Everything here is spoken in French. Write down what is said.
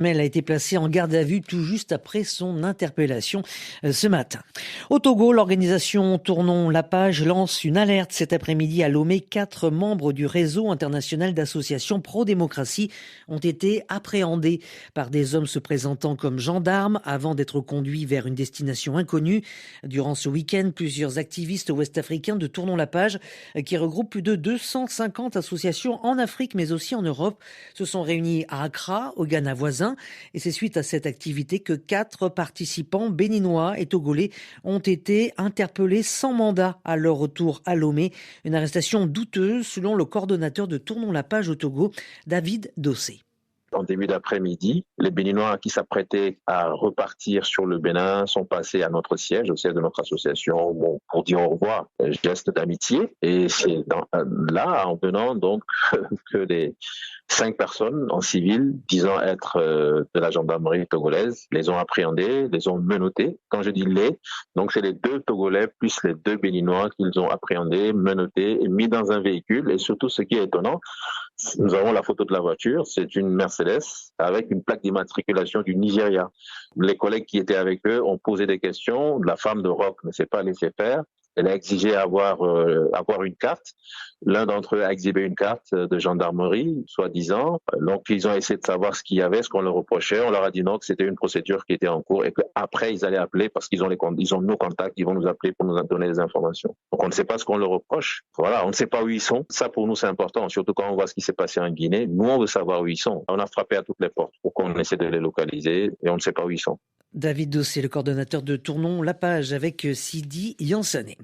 Mais elle a été placée en garde à vue tout juste après son interpellation ce matin. Au Togo, l'organisation Tournons la page lance une alerte cet après-midi à Lomé. 4 membres du réseau international d'associations pro-démocratie ont été appréhendés par des hommes se présentant comme gendarmes avant d'être conduits vers une destination inconnue. Durant ce week-end, plusieurs activistes ouest-africains de Tournons la page, qui regroupent plus de 250 associations en Afrique mais aussi en Europe, se sont réunis à Accra, au Ghana voisin. Et c'est suite à cette activité que 4 participants béninois et togolais ont été interpellés sans mandat à leur retour à Lomé. Une arrestation douteuse selon le coordonnateur de Tournons la page au Togo, David Dossé. En début d'après-midi, les Béninois qui s'apprêtaient à repartir sur le Bénin sont passés à notre siège, au siège de notre association, pour dire au revoir, geste d'amitié. Et c'est là, en venant donc, que les 5 personnes en civil, disant être de la gendarmerie togolaise, les ont appréhendés, les ont menottés. Quand je dis les, donc c'est les 2 Togolais plus les 2 Béninois qu'ils ont appréhendés, menottés et mis dans un véhicule. Et surtout, ce qui est étonnant, nous avons la photo de la voiture, c'est une Mercedes avec une plaque d'immatriculation du Nigeria. Les collègues qui étaient avec eux ont posé des questions, la femme de Rock ne s'est pas laissée faire. Elle a exigé avoir une carte. L'un d'entre eux a exhibé une carte de gendarmerie, soi-disant. Donc, ils ont essayé de savoir ce qu'il y avait, ce qu'on leur reprochait. On leur a dit non, que c'était une procédure qui était en cours et qu'après, ils allaient appeler parce qu'ils ont nos contacts, ils vont nous appeler pour nous donner des informations. Donc, on ne sait pas ce qu'on leur reproche. Voilà, on ne sait pas où ils sont. Ça, pour nous, c'est important, surtout quand on voit ce qui s'est passé en Guinée. Nous, on veut savoir où ils sont. On a frappé à toutes les portes pour qu'on essaie de les localiser et on ne sait pas où ils sont. David Dossé, le coordonnateur de Tournons la page avec Sidi Yansané.